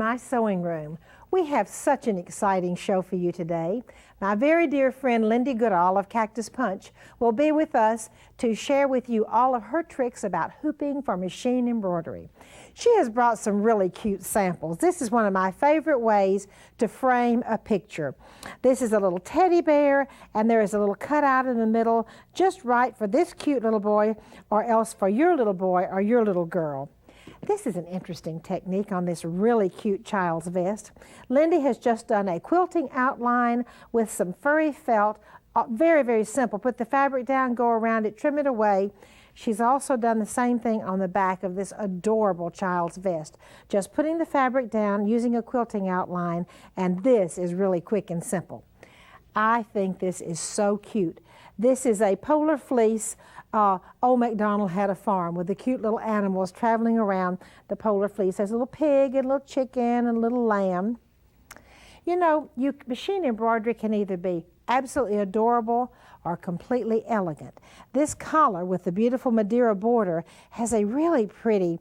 my sewing room. We have such an exciting show for you today. My very dear friend Lindee Goodall of Cactus Punch will be with us to share with you all of her tricks about hooping for machine embroidery. She has brought some really cute samples. This is one of my favorite ways to frame a picture. This is a little teddy bear, and there is a little cutout in the middle, just right for this cute little boy, or else for your little boy or your little girl. This is an interesting technique on this really cute child's vest. Lindee has just done a quilting outline with some furry felt. Very, very simple. Put the fabric down, go around it, trim it away. She's also done the same thing on the back of this adorable child's vest. Just putting the fabric down, using a quilting outline, and this is really quick and simple. I think this is so cute. This is a polar fleece. Old MacDonald had a farm with the cute little animals traveling around the polar fleece. There's a little pig and a little chicken and a little lamb. You know, machine embroidery can either be absolutely adorable or completely elegant. This collar with the beautiful Madeira border has a really pretty,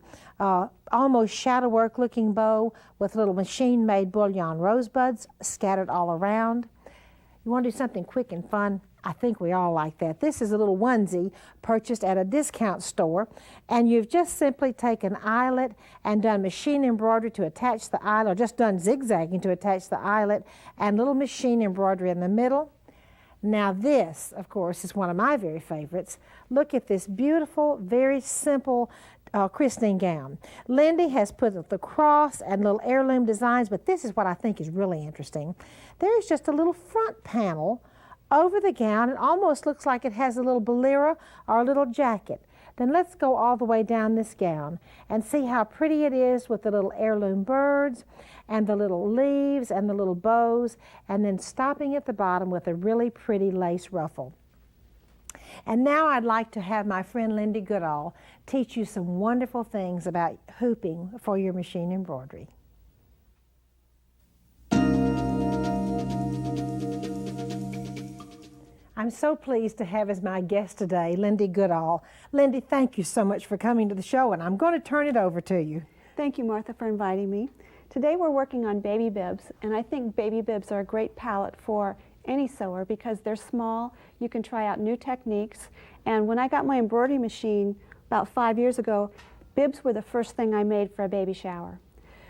almost shadow work looking bow with little machine-made bullion rosebuds scattered all around. You want to do something quick and fun? I think we all like that. This is a little onesie purchased at a discount store, and you've just simply taken eyelet and done machine embroidery to attach the eyelet, or just done zigzagging to attach the eyelet, and little machine embroidery in the middle. Now this, of course, is one of my very favorites. Look at this beautiful, very simple christening gown. Lindee has put the cross and little heirloom designs, but this is what I think is really interesting. There is just a little front panel over the gown. It almost looks like it has a little bolero or a little jacket. Then let's go all the way down this gown and see how pretty it is with the little heirloom birds and the little leaves and the little bows, and then stopping at the bottom with a really pretty lace ruffle. And now I'd like to have my friend Lindee Goodall teach you some wonderful things about hooping for your machine embroidery. I'm so pleased to have as my guest today Lindee Goodall. Lindee, thank you so much for coming to the show, and I'm going to turn it over to you. Thank you, Martha, for inviting me. Today we're working on baby bibs, and I think baby bibs are a great palette for any sewer because they're small. You can try out new techniques, and when I got my embroidery machine about 5 years ago, bibs were the first thing I made for a baby shower.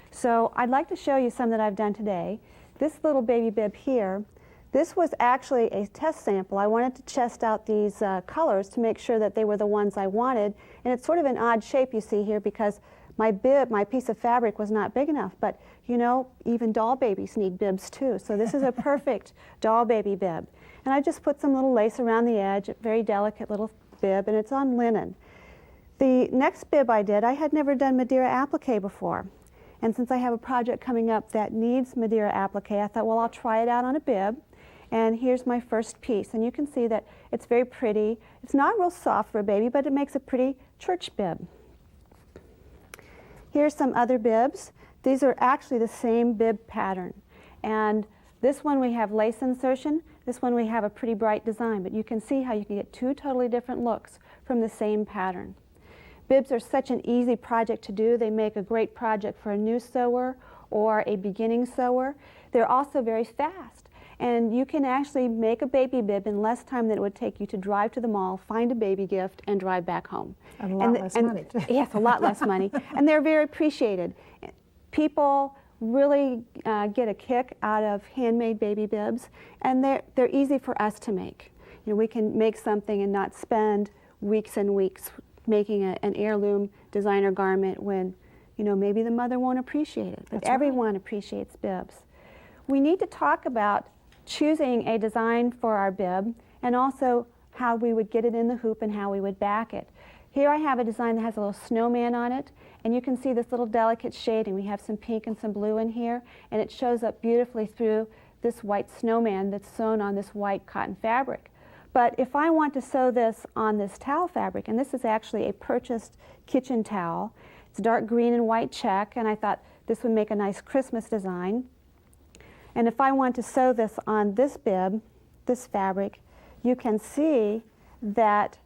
So I'd like to show you some that I've done today. This little baby bib here, this was actually a test sample. I wanted to test out these colors to make sure that they were the ones I wanted, and it's sort of an odd shape you see here because my bib, my piece of fabric was not big enough, but you know, even doll babies need bibs too. So this is a perfect doll baby bib. And I just put some little lace around the edge, a very delicate little bib, and it's on linen. The next bib I did, I had never done Madeira applique before. And since I have a project coming up that needs Madeira applique, I thought, well, I'll try it out on a bib. And here's my first piece. And you can see that it's very pretty. It's not real soft for a baby, but it makes a pretty church bib. Here's some other bibs. These are actually the same bib pattern. And this one we have lace insertion. This one we have a pretty bright design. But you can see how you can get two totally different looks from the same pattern. Bibs are such an easy project to do. They make a great project for a new sewer or a beginning sewer. They're also very fast. And you can actually make a baby bib in less time than it would take you to drive to the mall, find a baby gift, and drive back home. And a lot less money. Yes, a lot less money. And they're very appreciated. People really get a kick out of handmade baby bibs, and they're easy for us to make. You know, we can make something and not spend weeks and weeks making an heirloom designer garment when, you know, maybe the mother won't appreciate it. But everyone appreciates bibs. We need to talk about choosing a design for our bib and also how we would get it in the hoop and how we would back it. Here I have a design that has a little snowman on it, and you can see this little delicate shading. We have some pink and some blue in here, and it shows up beautifully through this white snowman that's sewn on this white cotton fabric. But if I want to sew this on this towel fabric, and this is actually a purchased kitchen towel, it's dark green and white check, and I thought this would make a nice Christmas design. And if I want to sew this on this bib, this fabric, you can see that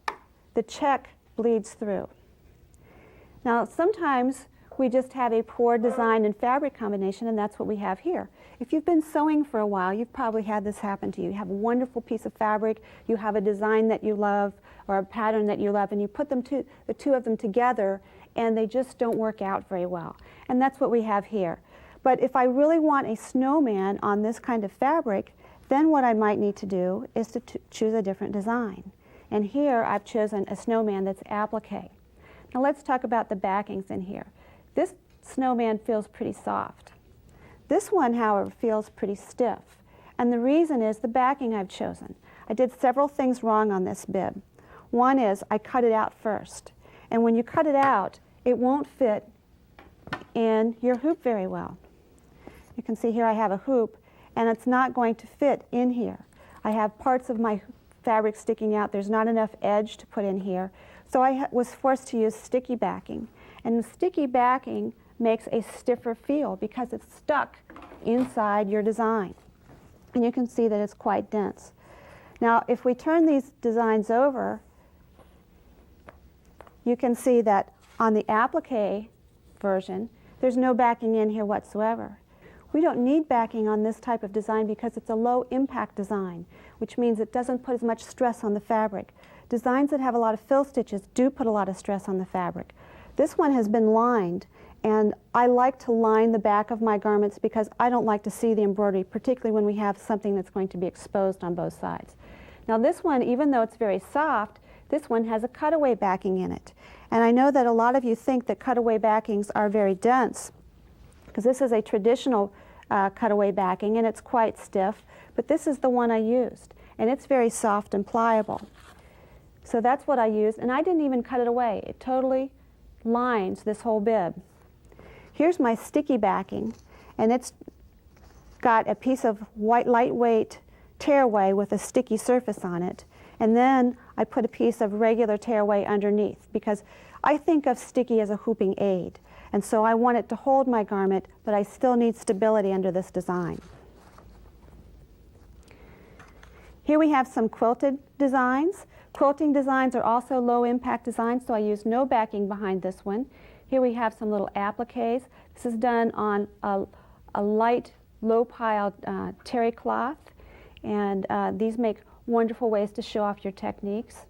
the check bleeds through. Now sometimes we just have a poor design and fabric combination, and that's what we have here. If you've been sewing for a while, you've probably had this happen to you. You have a wonderful piece of fabric, you have a design that you love, or a pattern that you love, and you put them the two of them together, and they just don't work out very well. And that's what we have here. But if I really want a snowman on this kind of fabric, then what I might need to do is to choose a different design. And here I've chosen a snowman that's applique. Now let's talk about the backings in here. This snowman feels pretty soft. This one, however, feels pretty stiff. And the reason is the backing I've chosen. I did several things wrong on this bib. One is I cut it out first. And when you cut it out, it won't fit in your hoop very well. You can see here I have a hoop, and it's not going to fit in here. I have parts of my fabric sticking out. There's not enough edge to put in here. So I was forced to use sticky backing. And the sticky backing makes a stiffer feel because it's stuck inside your design. And you can see that it's quite dense. Now, if we turn these designs over, you can see that on the applique version, there's no backing in here whatsoever. We don't need backing on this type of design because it's a low impact design, which means it doesn't put as much stress on the fabric. Designs that have a lot of fill stitches do put a lot of stress on the fabric. This one has been lined, and I like to line the back of my garments because I don't like to see the embroidery, particularly when we have something that's going to be exposed on both sides. Now this one, even though it's very soft, this one has a cutaway backing in it. And I know that a lot of you think that cutaway backings are very dense, because this is a traditional cutaway backing and it's quite stiff, but this is the one I used, and it's very soft and pliable. So that's what I used, and I didn't even cut it away. It totally lines this whole bib. Here's my sticky backing, and it's got a piece of white lightweight tearaway with a sticky surface on it, and then I put a piece of regular tearaway underneath because I think of sticky as a hooping aid, and so I want it to hold my garment, but I still need stability under this design. Here we have some quilted designs. Quilting designs are also low impact designs, so I use no backing behind this one. Here we have some little appliques. This is done on a light, low piled terry cloth, and these make wonderful ways to show off your techniques.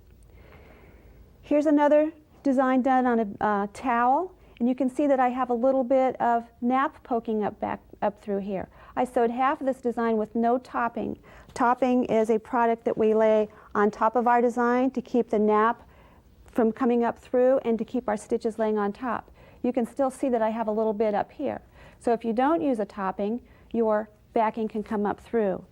Here's another design done on a towel, and you can see that I have a little bit of nap poking up through here. I sewed half of this design with no topping. Topping is a product that we lay on top of our design to keep the nap from coming up through and to keep our stitches laying on top. You can still see that I have a little bit up here. So if you don't use a topping, your backing can come up through.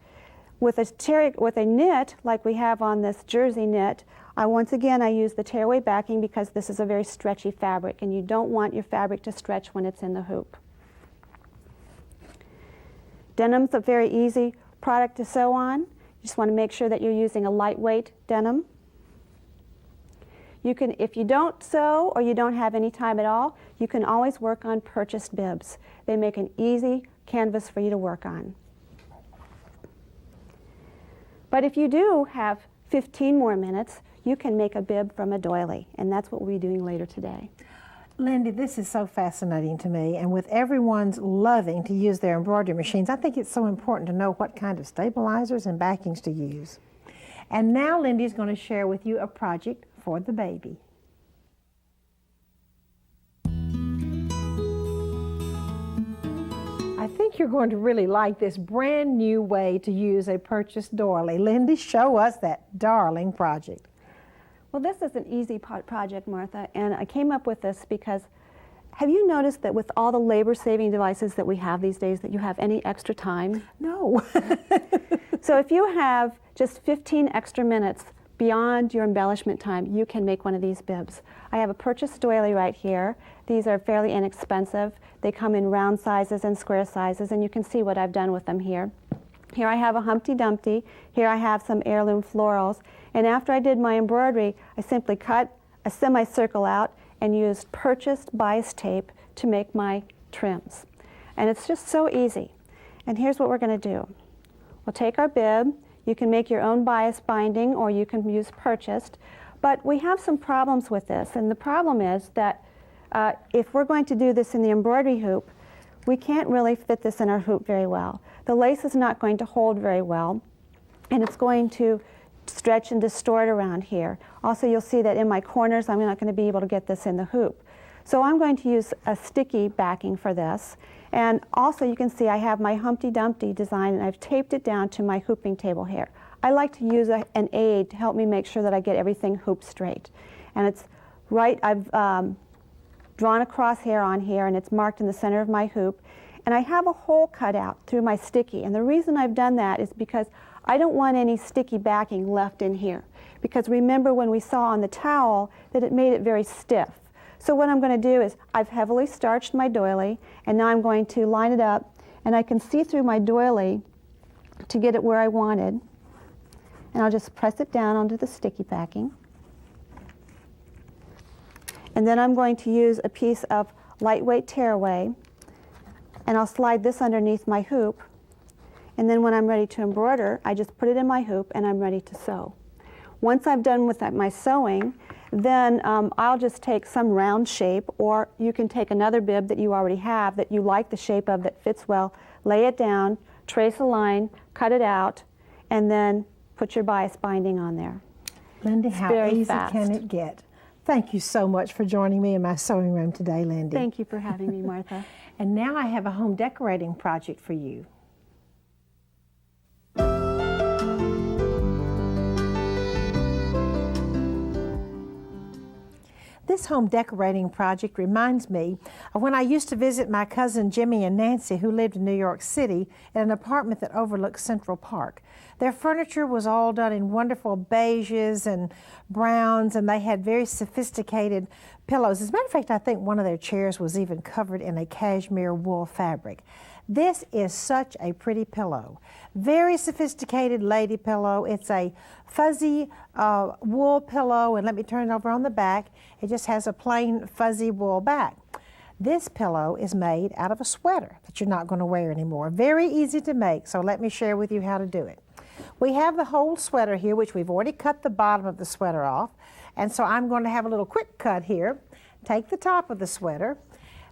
With a knit, like we have on this jersey knit, once again I use the tearaway backing because this is a very stretchy fabric, and you don't want your fabric to stretch when it's in the hoop. Denim's a very easy product to sew on. You just want to make sure that you're using a lightweight denim. You can, if you don't sew or you don't have any time at all, you can always work on purchased bibs. They make an easy canvas for you to work on. But if you do have 15 more minutes, you can make a bib from a doily, and that's what we'll be doing later today. Lindee, this is so fascinating to me, and with everyone's loving to use their embroidery machines, I think it's so important to know what kind of stabilizers and backings to use. And now Lindee's going to share with you a project for the baby. I think you're going to really like this brand new way to use a purchased doily. Lindee, show us that darling project. Well, this is an easy project, Martha, and I came up with this because have you noticed that with all the labor-saving devices that we have these days that you have any extra time? No. So if you have just 15 extra minutes beyond your embellishment time, you can make one of these bibs. I have a purchased doily right here. These are fairly inexpensive. They come in round sizes and square sizes, and you can see what I've done with them here. Here I have a Humpty Dumpty. Here I have some heirloom florals. And after I did my embroidery, I simply cut a semicircle out and used purchased bias tape to make my trims. And it's just so easy. And here's what we're going to do. We'll take our bib. You can make your own bias binding, or you can use purchased. But we have some problems with this. And the problem is that if we're going to do this in the embroidery hoop, we can't really fit this in our hoop very well. The lace is not going to hold very well, and it's going to stretch and distort around here. Also, you'll see that in my corners, I'm not going to be able to get this in the hoop. So I'm going to use a sticky backing for this. And also you can see I have my Humpty Dumpty design, and I've taped it down to my hooping table here. I like to use an aid to help me make sure that I get everything hooped straight. And it's right, I've drawn a crosshair on here, and it's marked in the center of my hoop. And I have a hole cut out through my sticky. And the reason I've done that is because I don't want any sticky backing left in here. Because remember when we saw on the towel that it made it very stiff. So what I'm going to do is I've heavily starched my doily, and now I'm going to line it up, and I can see through my doily to get it where I wanted. And I'll just press it down onto the sticky backing. And then I'm going to use a piece of lightweight tearaway, and I'll slide this underneath my hoop. And then when I'm ready to embroider, I just put it in my hoop and I'm ready to sew. Once I'm done with my sewing, then I'll just take some round shape, or you can take another bib that you already have that you like the shape of, that fits well, lay it down, trace a line, cut it out, and then put your bias binding on there. Lindee, how easy can it get? Thank you so much for joining me in my sewing room today, Lindee. Thank you for having me, Martha. And now I have a home decorating project for you. This home decorating project reminds me of when I used to visit my cousin Jimmy and Nancy, who lived in New York City in an apartment that overlooked Central Park. Their furniture was all done in wonderful beiges and browns, and they had very sophisticated pillows. As a matter of fact, I think one of their chairs was even covered in a cashmere wool fabric. This is such a pretty pillow. Very sophisticated lady pillow. It's a fuzzy wool pillow, and let me turn it over on the back. It just has a plain fuzzy wool back. This pillow is made out of a sweater that you're not going to wear anymore. Very easy to make, so let me share with you how to do it. We have the whole sweater here, which we've already cut the bottom of the sweater off, and so I'm going to have a little quick cut here. Take the top of the sweater.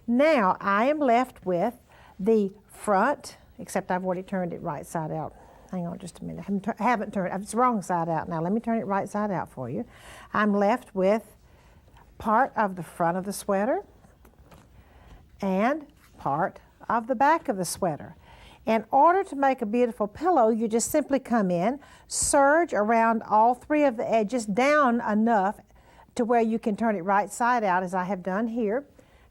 Now I am left with the front, except I've already turned it right side out. Hang on just a minute. I haven't turned it. It's wrong side out now. Let me turn it right side out for you. I'm left with part of the front of the sweater and part of the back of the sweater. In order to make a beautiful pillow, you just simply come in, serge around all three of the edges down enough to where you can turn it right side out, as I have done here.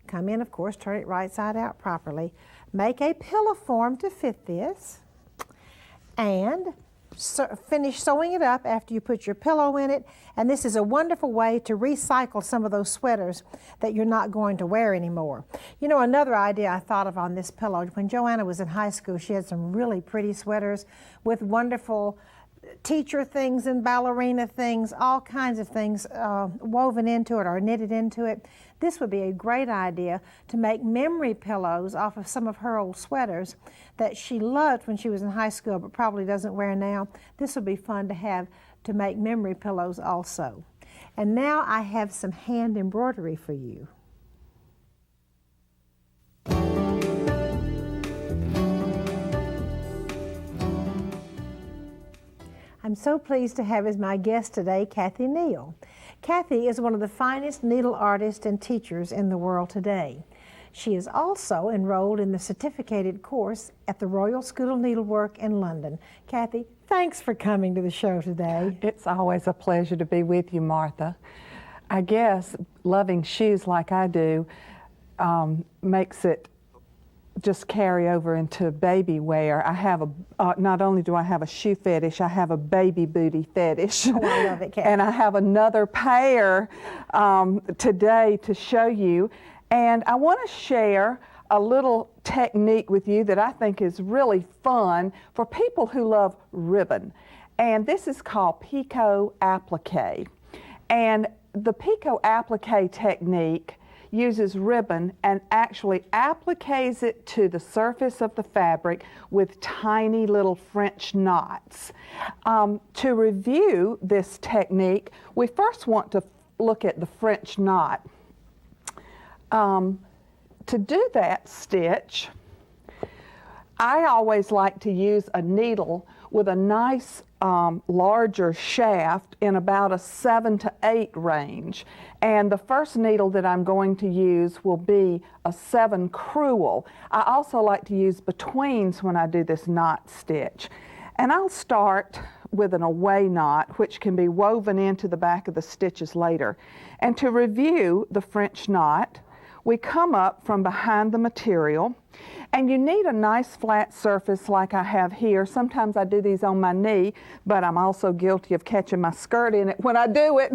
Come in, of course, turn it right side out properly. Make a pillow form to fit this, and finish sewing it up after you put your pillow in it. And this is a wonderful way to recycle some of those sweaters that you're not going to wear anymore. You know, another idea I thought of on this pillow, when Joanna was in high school, she had some really pretty sweaters with wonderful teacher things and ballerina things, all kinds of things woven into it or knitted into it. This would be a great idea to make memory pillows off of some of her old sweaters that she loved when she was in high school but probably doesn't wear now. This would be fun to have to make memory pillows also. And now I have some hand embroidery for you. I'm so pleased to have as my guest today Kathy Neal. Kathy is one of the finest needle artists and teachers in the world today. She is also enrolled in the certificated course at the Royal School of Needlework in London. Kathy, thanks for coming to the show today. It's always a pleasure to be with you, Martha. I guess loving shoes like I do makes it just carry over into baby wear. I have not only do I have a shoe fetish, I have a baby booty fetish. Oh, I love it, Kathy. And I have another pair today to show you. And I want to share a little technique with you that I think is really fun for people who love ribbon. And this is called Picot Applique. And the Picot Applique technique uses ribbon and actually appliques it to the surface of the fabric with tiny little French knots. To review this technique, we first want to look at the French knot. To do that stitch, I always like to use a needle with a nice larger shaft in about a 7 to 8 range. And the first needle that I'm going to use will be a 7 crewel. I also like to use betweens when I do this knot stitch. And I'll start with an away knot, which can be woven into the back of the stitches later. And to review the French knot, we come up from behind the material, and you need a nice flat surface like I have here. Sometimes I do these on my knee, but I'm also guilty of catching my skirt in it when I do it.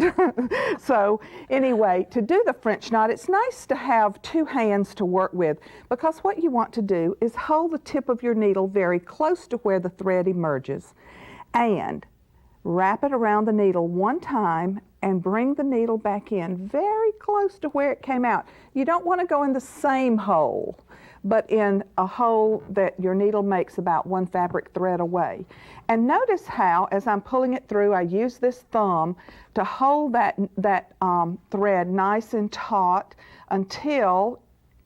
So anyway, to do the French knot, it's nice to have 2 hands to work with, because what you want to do is hold the tip of your needle very close to where the thread emerges, and wrap it around the needle 1 time and bring the needle back in very close to where it came out. You don't want to go in the same hole, but in a hole that your needle makes about 1 fabric thread away. And notice how, as I'm pulling it through, I use this thumb to hold that thread nice and taut until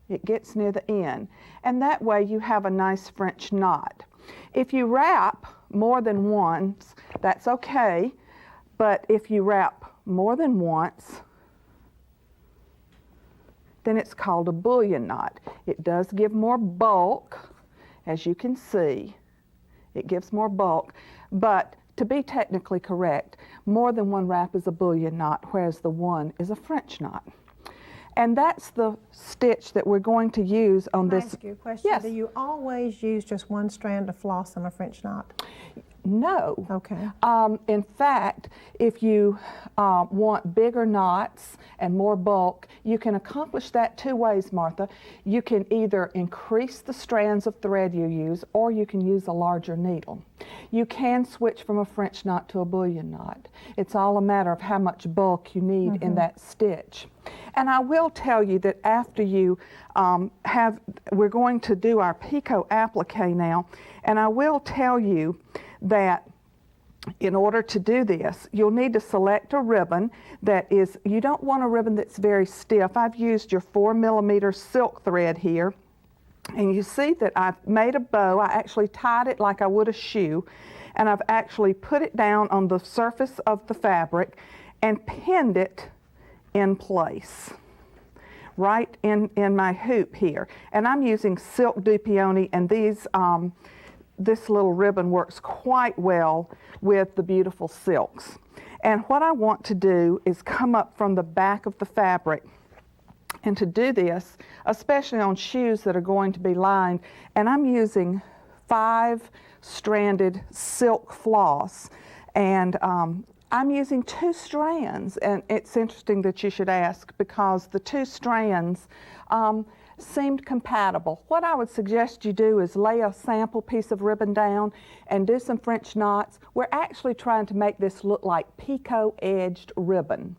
it gets near the end. And that way you have a nice French knot. If you wrap more than once, that's okay, but if you wrap more than once, then it's called a bullion knot. It does give more bulk, as you can see. It gives more bulk, but to be technically correct, more than 1 wrap is a bullion knot, whereas the 1 is a French knot. And that's the stitch that we're going to use on this. Can I ask you a question? Yes. Do you always use just 1 strand of floss on a French knot? No. Okay. In fact, if you want bigger knots and more bulk, you can accomplish that 2 ways, Martha. You can either increase the strands of thread you use, or you can use a larger needle. You can switch from a French knot to a bullion knot. It's all a matter of how much bulk you need in that stitch. And I will tell you that after you we're going to do our Picot applique now, and I will tell you that in order to do this, you'll need to select a ribbon that is, you don't want a ribbon that's very stiff. I've used your 4mm silk thread here, and you see that I've made a bow. I actually tied it like I would a shoe, and I've actually put it down on the surface of the fabric and pinned it in place, right in my hoop here. And I'm using silk du peony, and this little ribbon works quite well with the beautiful silks. And what I want to do is come up from the back of the fabric. And to do this, especially on shoes that are going to be lined, and I'm using 5-stranded silk floss, and I'm using 2 strands. And it's interesting that you should ask, because the 2 strands seemed compatible. What I would suggest you do is lay a sample piece of ribbon down and do some French knots. We're actually trying to make this look like Picot edged ribbon.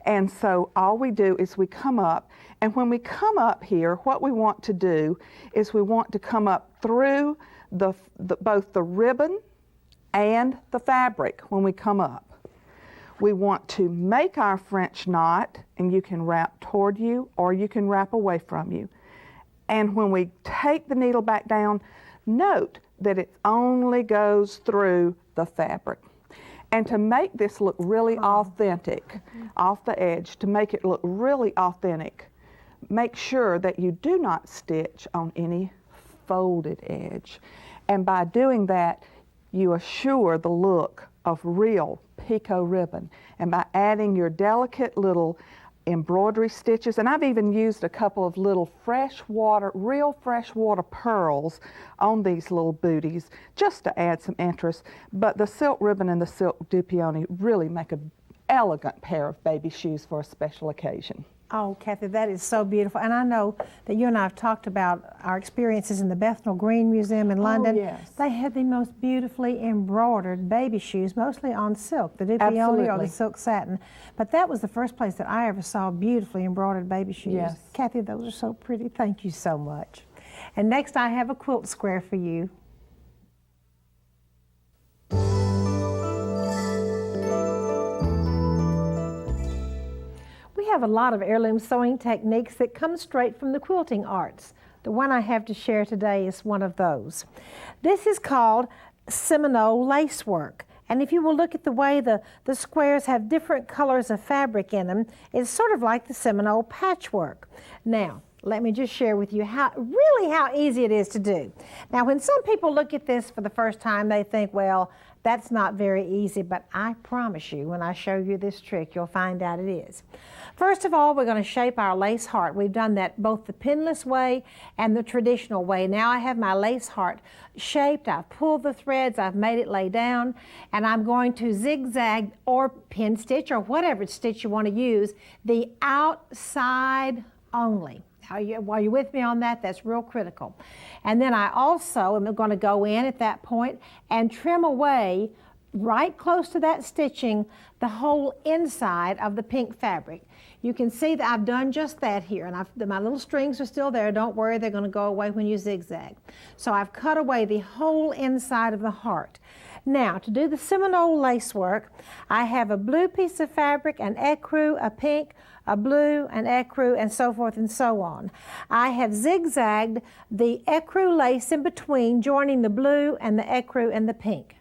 And so all we do is we come up, and when we come up here, what we want to do is we want to come up through both the ribbon and the fabric when we come up. We want to make our French knot, and you can wrap toward you or you can wrap away from you. And when we take the needle back down, note that it only goes through the fabric. And to make this look really authentic off the edge, to make it look really authentic, make sure that you do not stitch on any folded edge. And by doing that, you assure the look of real Picot ribbon. And by adding your delicate little embroidery stitches, and I've even used a couple of little real freshwater pearls on these little booties just to add some interest. But the silk ribbon and the silk du peony really make an elegant pair of baby shoes for a special occasion. Oh, Kathy, that is so beautiful. And I know that you and I have talked about our experiences in the Bethnal Green Museum in London. Yes. They had the most beautifully embroidered baby shoes, mostly on silk, the du peony or the silk satin. But that was the first place that I ever saw beautifully embroidered baby shoes. Yes. Kathy, those are so pretty. Thank you so much. And next I have a quilt square for you. We have a lot of heirloom sewing techniques that come straight from the quilting arts. The one I have to share today is one of those. This is called Seminole lacework. And if you will look at the way the squares have different colors of fabric in them, it's sort of like the Seminole patchwork. Now, let me just share with you how easy it is to do. Now, when some people look at this for the first time, they think, well, that's not very easy, but I promise you, when I show you this trick, you'll find out it is. First of all, we're going to shape our lace heart. We've done that both the pinless way and the traditional way. Now I have my lace heart shaped. I've pulled the threads, I've made it lay down, and I'm going to zigzag or pin stitch or whatever stitch you want to use, the outside only. While you're with me on that, that's real critical. And then I also am going to go in at that point and trim away right close to that stitching the whole inside of the pink fabric. You can see that I've done just that here, and my little strings are still there. Don't worry, they're going to go away when you zigzag. So I've cut away the whole inside of the heart. Now, to do the Seminole lacework, I have a blue piece of fabric, an ecru, a pink, a blue, an ecru, and so forth and so on. I have zigzagged the ecru lace in between, joining the blue and the ecru and the pink.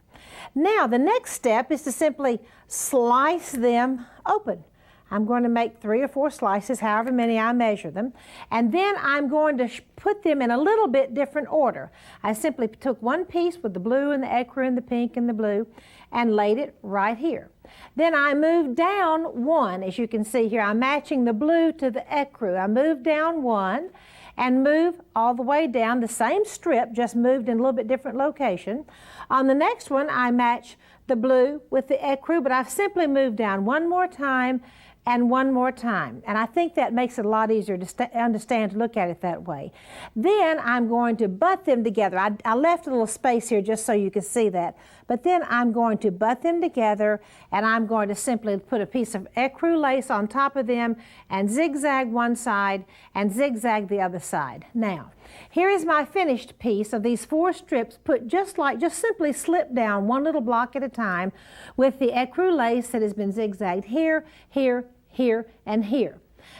Now, the next step is to simply slice them open. I'm going to make 3 or 4 slices, however many I measure them, and then I'm going to put them in a little bit different order. I simply took one piece with the blue and the ecru and the pink and the blue and laid it right here. Then I moved down one. As you can see here, I'm matching the blue to the ecru. I moved down one and move all the way down the same strip, just moved in a little bit different location. On the next one, I match the blue with the ecru, but I've simply moved down one more time and one more time. And I think that makes it a lot easier to understand, to look at it that way. Then I'm going to butt them together. I left a little space here just so you can see that. But then I'm going to butt them together, and I'm going to simply put a piece of ecru lace on top of them and zigzag one side and zigzag the other side. Now, here is my finished piece of these 4 strips put just simply slipped down one little block at a time with the ecru lace that has been zigzagged here, here, here, and here.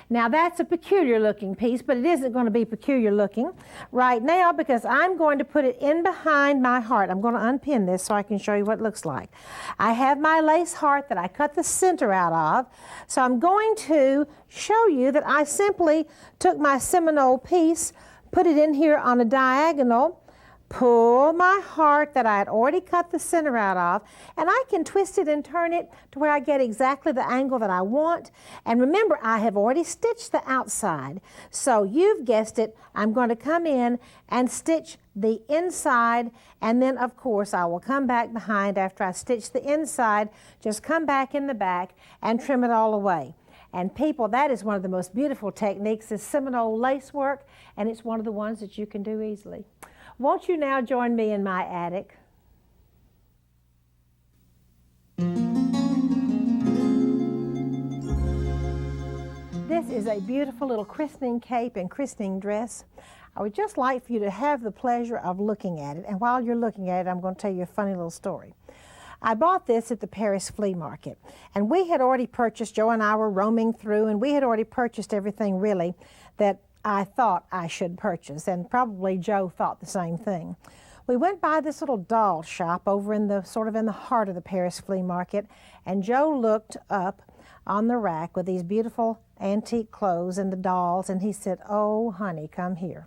Now that's a peculiar looking piece, but it isn't going to be peculiar looking right now because I'm going to put it in behind my heart. I'm going to unpin this so I can show you what it looks like. I have my lace heart that I cut the center out of, so I'm going to show you that I simply took my Seminole piece, put it in here on a diagonal, pull my heart that I had already cut the center out of, and I can twist it and turn it to where I get exactly the angle that I want. And remember, I have already stitched the outside. So you've guessed it, I'm going to come in and stitch the inside, and then of course I will come back behind after I stitch the inside, just come back in the back and trim it all away. And people, that is one of the most beautiful techniques, is Seminole lacework, and it's one of the ones that you can do easily. Won't you now join me in my attic? This is a beautiful little christening cape and christening dress. I would just like for you to have the pleasure of looking at it. And while you're looking at it, I'm going to tell you a funny little story. I bought this at the Paris flea market, and we had already purchased, Joe and I were roaming through, and we had already purchased everything really that I thought I should purchase, and probably Joe thought the same thing. We went by this little doll shop over in the sort of in the heart of the Paris flea market, and Joe looked up on the rack with these beautiful antique clothes and the dolls, and he said, "Oh, honey, come here."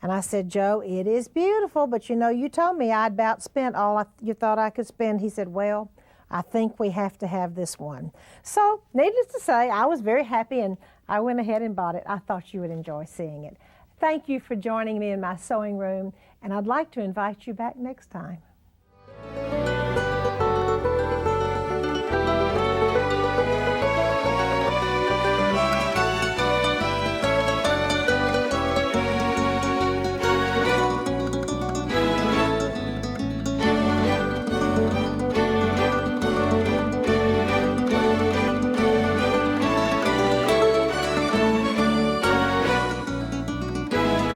And I said, "Joe, it is beautiful, but you know, you told me I'd about spent all you thought I could spend." He said, "Well, I think we have to have this one." So, needless to say, I was very happy, and I went ahead and bought it. I thought you would enjoy seeing it. Thank you for joining me in my sewing room, and I'd like to invite you back next time.